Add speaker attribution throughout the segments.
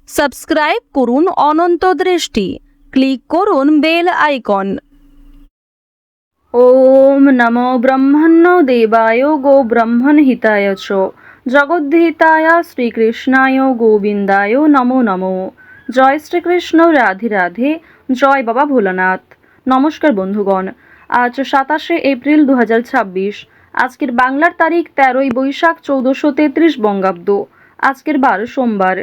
Speaker 1: Subscribe করুন অনন্ত দৃষ্টি, click করুন বেল আইকন। ওম নমো ব্রহ্মণ্য দেবায় গো ব্রহ্মণ হিতায় চ জগদ্ধিতায় শ্রীকৃষ্ণায় গোবিন্দায় নমো নমো। জয় শ্রীকৃষ্ণ, রাধে রাধে, জয় বাবা ভোলানাথ। নমস্কার বন্ধুগণ, আজ 27শে এপ্রিল 2026। আজকের বাংলার তারিখ 13ই বৈশাখ 1433 বঙ্গাব্দ। আজকের বার সোমবার।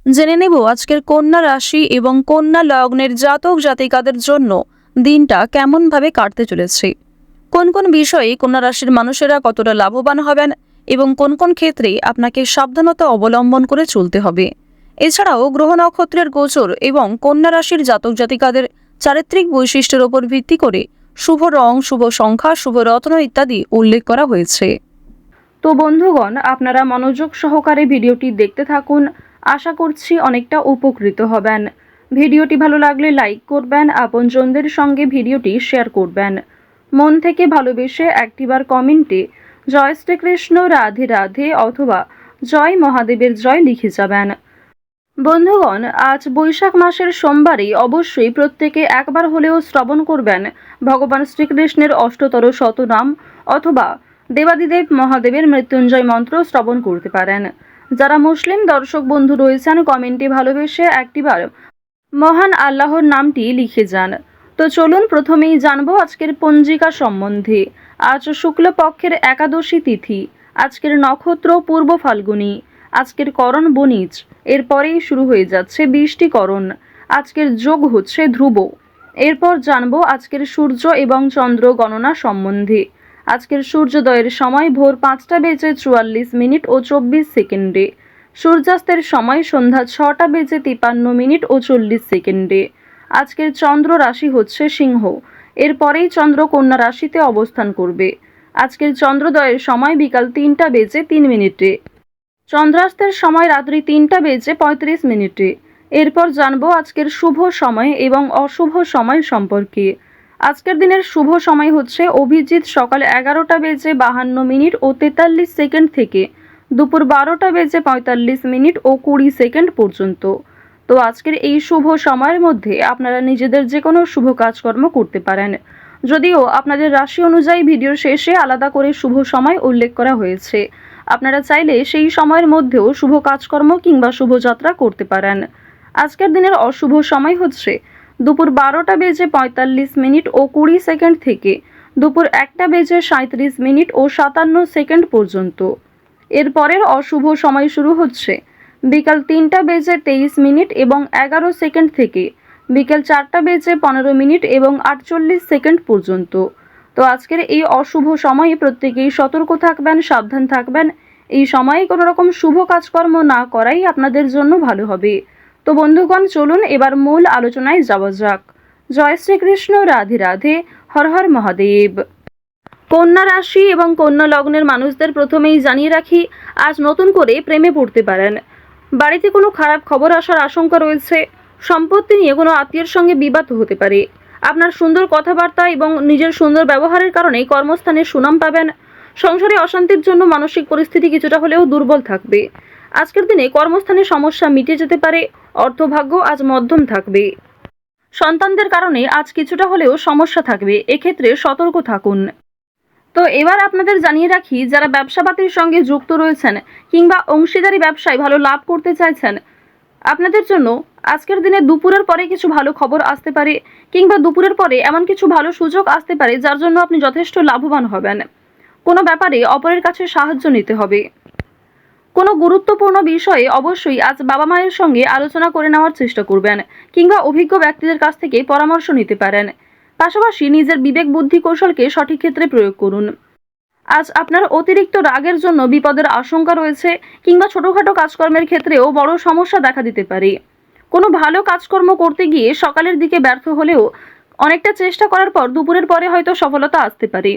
Speaker 1: জেনে নেব আজকের কন্যা রাশি এবং কন্যা লগ্নের জাতক জাতিকাদের জন্য দিনটা কেমনভাবে কাটতে চলেছে, কোন কোন বিষয়ে কন্যা রাশির মানুষেরা কতটা লাভবান হবেন এবং কোন কোন ক্ষেত্রে আপনাকে সাবধানতা অবলম্বন করে চলতে হবে। এছাড়াও গ্রহ নক্ষত্রের গোচর এবং কন্যা রাশির জাতক জাতিকাদের চারিত্রিক বৈশিষ্ট্যের উপর ভিত্তি করে শুভ রং, শুভ সংখ্যা, শুভ রত্ন ইত্যাদি উল্লেখ করা হয়েছে। তো বন্ধুগণ, আপনারা মনোযোগ সহকারে ভিডিওটি দেখতে থাকুন। আশা করছি অনেকটা উপকৃত হবেন। ভিডিওটি ভালো লাগলে লাইক করবেন, আপনজনদের সঙ্গে ভিডিওটি শেয়ার করবেন। মন থেকে ভালোবেসে একটিবার কমেন্টে জয় শ্রীকৃষ্ণ, রাধে রাধে অথবা জয় মহাদেবের জয় লিখে যাবেন। বন্ধুগণ, আজ বৈশাখ মাসের সোমবারে অবশ্যই প্রত্যেকে একবার হলেও শ্রবণ করবেন ভগবান শ্রীকৃষ্ণের অষ্টতর শতনাম অথবা দেবাদিদেব মহাদেবের মৃত্যুঞ্জয় মন্ত্র শ্রবণ করতে পারেন। যারা মুসলিম দর্শক বন্ধু রয়েছেন, কমেন্টে ভালোবেসে একটিবার মহান আল্লাহর নামটি লিখে যান। তো চলুন প্রথমেই জানবো আজকের পঞ্জিকা সম্বন্ধে। আজ শুক্লপক্ষের একাদশী তিথি, আজকের নক্ষত্র পূর্ব ফাল্গুনী, আজকের করণ বণিজ, এরপরেই শুরু হয়ে যাচ্ছে বৃষ্টিকরণ। আজকের যোগ হচ্ছে ধ্রুব। এরপর জানবো আজকের সূর্য এবং চন্দ্র গণনা সম্বন্ধে। আজকের সূর্যোদয়ের সময় ভোর 5টা বেজে 44 মিনিট ও 24 সেকেন্ডে, সূর্যাস্তের সময় সন্ধ্যা 6টা বেজে 53 মিনিট ও 40 সেকেন্ডে। আজকের চন্দ্র রাশি হচ্ছে সিংহ, এরপরেই চন্দ্র কন্যা রাশিতে অবস্থান করবে। আজকের চন্দ্রোদয়ের সময় বিকাল 3টা বেজে 3 মিনিটে, চন্দ্রাস্তের সময় রাত্রি 3টা বেজে 35 মিনিটে। এরপর জানবো আজকের শুভ সময় এবং অশুভ সময় সম্পর্কে। আজকের দিনের শুভ সময় হচ্ছে অভিজিৎ সকাল 11টা বেজে 52 মিনিট ও 43 সেকেন্ড থেকে দুপুর 12টা বেজে 45 মিনিট ও 20 সেকেন্ড পর্যন্ত। তো আজকের এই শুভ সময়ের মধ্যে আপনারা নিজেদের যে কোনো শুভ কাজকর্ম করতে পারেন, যদিও আপনাদের রাশি অনুযায়ী ভিডিওর শেষে আলাদা করে শুভ সময় উল্লেখ করা হয়েছে। আপনারা চাইলে সেই সময়ের মধ্যেও শুভ কাজকর্ম কিংবা শুভযাত্রা করতে পারেন। আজকের দিনের অশুভ সময় হচ্ছে দুপুর 12টা বেজে 45 মিনিট ও 20 সেকেন্ড থেকে দুপুর 1টা বেজে 37 মিনিট ও 57 সেকেন্ড পর্যন্ত। এরপরের অশুভ সময় শুরু হচ্ছে বিকাল 3টা বেজে 23 মিনিট এবং 11 সেকেন্ড থেকে বিকেল 4টা বেজে 15 মিনিট এবং 48 সেকেন্ড পর্যন্ত। তো আজকের এই অশুভ সময়ে প্রত্যেকেই সতর্ক থাকবেন, সাবধান থাকবেন। এই সময়ে কোনো রকম শুভ কাজকর্ম না করাই আপনাদের জন্য ভালো হবে। তো বন্ধুগণ, চলুন এবার মূল আলোচনায় যাওয়া যাক। জয় শ্রীকৃষ্ণ, রাধে রাধে, হর হর মহাদেব। কন্যা রাশি এবং কন্যা লগ্নের মানুষদের প্রথমেই জানিয়ে রাখি, আজ নতুন করে প্রেমে পড়তে পারেন। বাড়িতে কোনো খারাপ খবর আসার আশঙ্কা রয়েছে। সম্পত্তি নিয়ে কোনো আত্মীয়ের সঙ্গে বিবাদ হতে পারে। আপনার সুন্দর কথাবার্তা এবং নিজের সুন্দর ব্যবহারের কারণে কর্মস্থানে সুনাম পাবেন। সংসারে অশান্তির জন্য মানসিক পরিস্থিতি কিছুটা হলেও দুর্বল থাকবে। আজকের দিনে কর্মস্থানে সমস্যা মিটে যেতে পারে। অর্থভাগ্য আজ মধ্যম থাকবে। সন্তানদের কারণে আজ কিছুটা হলেও সমস্যা থাকবে, এক্ষেত্রে সতর্ক থাকুন। তো এবার আপনাদের জানিয়ে রাখি, যারা ব্যবসাপাতির সঙ্গে যুক্ত রয়েছেন কিংবা অংশীদারি ব্যবসায় ভালো লাভ করতে চাইছেন, আপনাদের জন্য আজকের দিনে দুপুরের পরে কিছু ভালো খবর আসতে পারে কিংবা দুপুরের পরে এমন কিছু ভালো সুযোগ আসতে পারে যার জন্য আপনি যথেষ্ট লাভবান হবেন। কোনো ব্যাপারে অপরের কাছে সাহায্য নিতে হবে। কোনো গুরুত্বপূর্ণ বিষয়ে অবশ্যই আজ বাবা মায়ের সঙ্গে আলোচনা করে নেওয়ার চেষ্টা করবেন কিংবা অভিজ্ঞ ব্যক্তিদের কাছ থেকে পরামর্শ নিতে পারেন। পাশাপাশি নিজের বিবেক বুদ্ধি কৌশলকে সঠিক ক্ষেত্রে প্রয়োগ করুন। আজ আপনার অতিরিক্ত রাগের জন্য বিপদের আশঙ্কা রয়েছে কিংবা ছোটখাটো কাজকর্মের ক্ষেত্রেও বড় সমস্যা দেখা দিতে পারে। কোনো ভালো কাজকর্ম করতে গিয়ে সকালের দিকে ব্যর্থ হলেও অনেকটা চেষ্টা করার পর দুপুরের পরে হয়তো সফলতা আসতে পারে।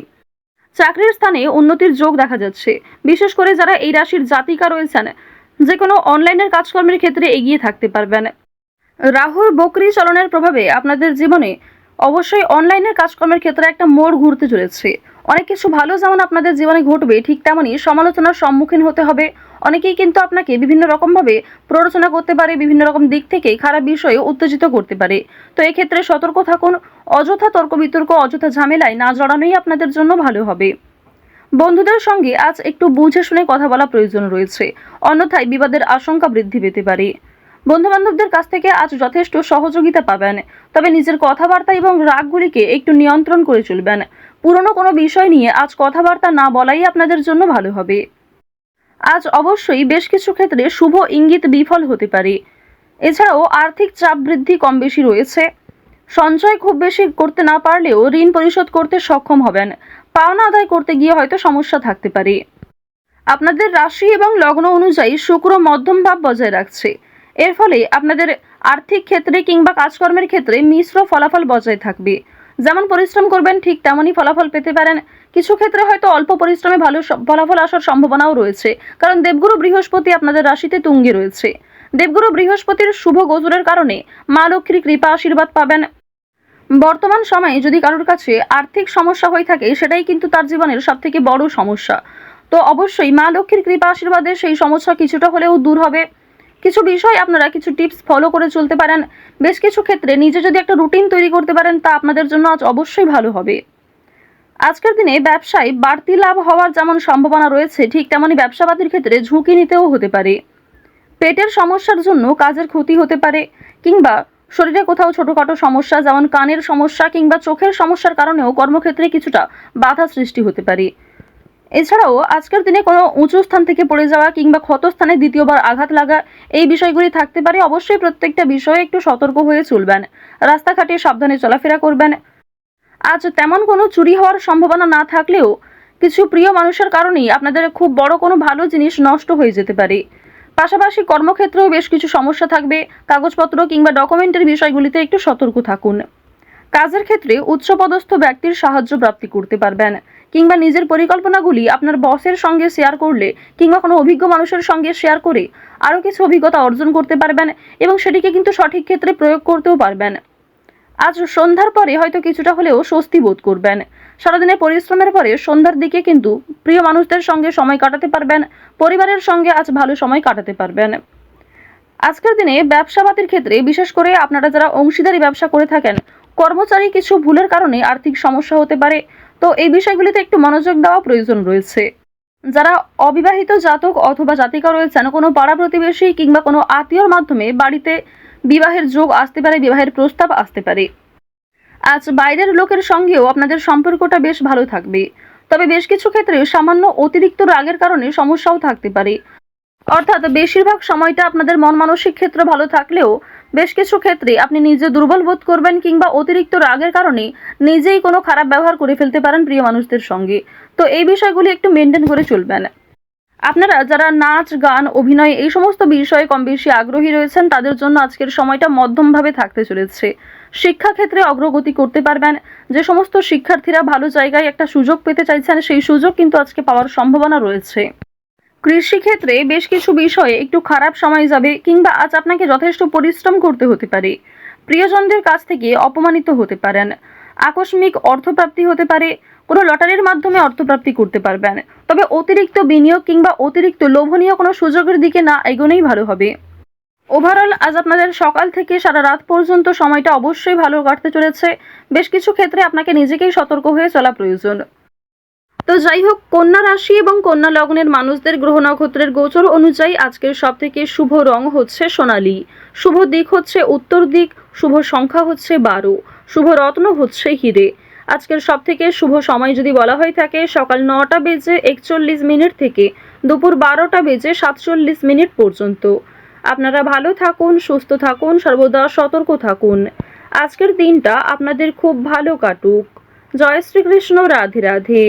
Speaker 1: চাকরির স্থানে উন্নতির যোগ দেখা যাচ্ছে। বিশেষ করে যারা এই রাশির জাতিকা রয়েছেন, যে কোনো অনলাইনের কাজকর্মের ক্ষেত্রে এগিয়ে থাকতে পারবেন। রাহুর বকরি চলনের প্রভাবে আপনাদের জীবনে অবশ্যই অনলাইনের কাজকর্মের ক্ষেত্রে একটা মোড় ঘুরতে চলেছে। অনেক কিছু ভালো যেমন আপনাদের জীবনে ঘটবে, ঠিক তেমনই সমালোচনার সম্মুখীন হতে হবে। অনেকেই কিন্তু আপনাকে বিভিন্ন রকমভাবে প্ররোচনা করতে পারে, বিভিন্ন রকম দিক থেকে খারাপ বিষয়ে উত্তেজিত করতে পারে। তো এক্ষেত্রে সতর্ক থাকুন। অযথা তর্ক বিতর্ক, অযথা ঝামেলায় না জড়ানোই আপনাদের জন্য ভালো হবে। বন্ধুদের সঙ্গে আজ একটু বুঝে শুনে কথা বলা প্রয়োজন রয়েছে, অন্যথায় বিবাদের আশঙ্কা বৃদ্ধি পেতে পারে। বন্ধু বান্ধবদের কাছ থেকে আজ যথেষ্ট সহযোগিতা পাবেন, তবে নিজের কথাবার্তা এবং রাগগুলিকে একটু নিয়ন্ত্রণ করে চলবেন। পুরনো কোনো বিষয় নিয়ে আজ কথাবার্তা না বলাই আপনাদের জন্য ভালো হবে। আজ অবশ্যই বেশ কিছু ক্ষেত্রে শুভ ইঙ্গিত বিফল হতে পারে। এছাড়াও আর্থিক চাপ বৃদ্ধি কম বেশি রয়েছে। সঞ্চয় খুব বেশি করতে না পারলেও ঋণ পরিশোধ করতে সক্ষম হবেন। পাওনা আদায় করতে গিয়ে হয়তো সমস্যা থাকতে পারে। আপনাদের রাশি এবং লগ্ন অনুযায়ী শুক্র মধ্যম ভাব বজায় রাখছে। এর ফলে আপনাদের আর্থিক ক্ষেত্রে কিংবা কাজকর্মের ক্ষেত্রে মিশ্র ফলাফল বজায় থাকবে। যেমন পরিশ্রম করবেন ঠিক তেমনই ফলাফল পেতে পারেন। কিছু ক্ষেত্রে হয়তো অল্প পরিশ্রমে ভালো ফলাফল আসার সম্ভাবনাও রয়েছে, কারণ দেবগুরু বৃহস্পতি আপনাদের রাশিতে তুঙ্গে রয়েছে। দেবগুরু বৃহস্পতির শুভ গোচরের কারণে মা লক্ষ্মীর কৃপা আশীর্বাদ পাবেন। বর্তমান সময়ে যদি কারোর কাছে আর্থিক সমস্যা হয়ে থাকে, সেটাই কিন্তু তার জীবনের সবথেকে বড় সমস্যা। তো অবশ্যই মা লক্ষ্মীর কৃপা আশীর্বাদে সেই সমস্যা কিছুটা হলেও দূর হবে। কিছু বিষয় আপনারা কিছু টিপস ফলো করে চলতে পারেন। বেশ কিছু ক্ষেত্রে নিজে যদি একটা রুটিন তৈরি করতে পারেন, তা আপনাদের জন্য আজ অবশ্যই ভালো হবে। আজকের দিনে ব্যবসায় বাড়তি লাভ হওয়ার যেমন সম্ভাবনা রয়েছে, ঠিক তেমনই ব্যবসাবাদীর ক্ষেত্রে ঝুঁকি নিতেও হতে পারে। পেটের সমস্যার জন্য কাজের ক্ষতি হতে পারে, কিংবা শরীরে কোথাও ছোটখাটো সমস্যা যেমন কানের সমস্যা কিংবা চোখের সমস্যার কারণেও কর্মক্ষেত্রে কিছুটা বাধা সৃষ্টি হতে পারে। এছাড়াও আজকের দিনে কোনো উঁচু স্থান থেকে পড়ে যাওয়া কিংবা ক্ষতস্থানে দ্বিতীয়বার আঘাত লাগা, এই বিষয়গুলি থাকতে পারে। অবশ্যই প্রত্যেকটা বিষয়ে একটু সতর্ক হয়ে চলবেন। রাস্তাঘাটে সাবধানে চলাফেরা করবেন। আজ তেমন কোনো চুরি হওয়ার সম্ভাবনা না থাকলেও কিছু প্রিয় মানুষের কারণেই আপনাদের খুব বড় কোনো ভালো জিনিস নষ্ট হয়ে যেতে পারে। পাশাপাশি কর্মক্ষেত্রেও বেশ কিছু সমস্যা থাকবে। কাগজপত্র কিংবা ডকুমেন্টের বিষয়গুলিতে একটু সতর্ক থাকুন। কাজের ক্ষেত্রে উচ্চপদস্থ ব্যক্তির সাহায্য প্রাপ্তি করতে পারবেন, কিংবা নিজের পরিকল্পনাগুলি আপনার বসের সঙ্গে শেয়ার করলে কিংবা কোনো অভিজ্ঞ মানুষের সঙ্গে শেয়ার করে আরও কিছু অভিজ্ঞতা অর্জন করতে পারবেন এবং সেটিকে কিন্তু সঠিক ক্ষেত্রে প্রয়োগ করতেও পারবেন। আজ সন্ধ্যার পরে হয়তো কিছুটা হলেও স্বস্তি বোধ করবেন। সারাদিনের পরিশ্রমের পরে সন্ধ্যার দিকে কিন্তু প্রিয় মানুষদের সঙ্গে সময় কাটাতে পারবেন। পরিবারের সঙ্গে আজ ভালো সময় কাটাতে পারবেন। আজকের দিনে ব্যবসাবাদীর ক্ষেত্রে বিশেষ করে আপনারা যারা অংশীদারি ব্যবসা করে থাকেন, কর্মচারী কিছু ভুলের কারণে আর্থিক সমস্যা হতে পারে। তো এই বিষয়গুলিতে একটু মনোযোগ দেওয়া প্রয়োজন রয়েছে। যারা অবিবাহিত জাতক অথবা জাতিকা রয়েছেন, কোনো পাড়া প্রতিবেশী কিংবা কোনো আত্মীয়র মাধ্যমে বাড়িতে বিবাহের যোগ আসতে পারে, বিবাহের প্রস্তাব আসতে পারে। আজ বাইরের লোকের সঙ্গেও আপনাদের সম্পর্কটা বেশ ভালো থাকবে, তবে বেশ কিছু ক্ষেত্রে সামান্য অতিরিক্ত রাগের কারণে সমস্যাও থাকতে পারে। অর্থাৎ বেশিরভাগ সময়টা আপনাদের মন মানসিক ক্ষেত্র ভালো থাকলেও বেশ কিছু ক্ষেত্রে আপনি নিজে দুর্বল বোধ করবেন, কিংবা অতিরিক্ত রাগের কারণে নিজেই কোনো খারাপ ব্যবহার করে ফেলতে পারেন প্রিয় মানুষদের সঙ্গে। তো এই বিষয়গুলি একটু মেনটেন করে চলবেন। আপনারা যারা নাচ গান অভিনয় এই সমস্ত বিষয়ে কম বেশি আগ্রহী রয়েছেন, তাদের জন্য আজকের সময়টা মধ্যমভাবে থাকতে চলেছে। শিক্ষাক্ষেত্রে অগ্রগতি করতে পারবেন। যে সমস্ত শিক্ষার্থীরা ভালো জায়গায় একটা সুযোগ পেতে চাইছেন, সেই সুযোগ কিন্তু আজকে পাওয়ার সম্ভাবনা রয়েছে। কৃষিক্ষেত্রে বেশ কিছু বিষয়ে একটু খারাপ সময় যাবে, কিংবা আজ আপনাকে যথেষ্ট পরিশ্রম করতে হতে পারে। প্রিয়জনদের কাছ থেকে অপমানিত হতে পারেন। আকস্মিক অর্থপ্রাপ্তি হতে পারে। কোনো লটারির মাধ্যমে অর্থপ্রাপ্তি করতে পারবেন। তবে অতিরিক্ত বিনিয়োগ কিংবা অতিরিক্ত লোভনীয় কোনো সুযোগের দিকে না এগোনোই ভালো হবে। ওভারঅল আজ আপনাদের সকাল থেকে সারা রাত পর্যন্ত সময়টা অবশ্যই ভালো কাটতে চলেছে। বেশ কিছু ক্ষেত্রে আপনাকে নিজেকেই সতর্ক হয়ে চলা প্রয়োজন। তো যাই হোক, কন্যা রাশি এবং কন্যা লগ্নের মানুষদের গ্রহ নক্ষত্রের গোচর অনুযায়ী আজকের সবথেকে শুভ রং হচ্ছে সোনালী, শুভ দিক হচ্ছে উত্তর দিক, শুভ সংখ্যা হচ্ছে 12, শুভ রত্ন হচ্ছে হিরে। আজকের সবথেকে শুভ সময় যদি বলা হয়ে থাকে, সকাল 9:41 থেকে দুপুর 12:47 পর্যন্ত। আপনারা ভালো থাকুন, সুস্থ থাকুন, সর্বদা সতর্ক থাকুন। আজকের দিনটা আপনাদের খুব ভালো কাটুক। জয় শ্রীকৃষ্ণ, রাধে রাধে।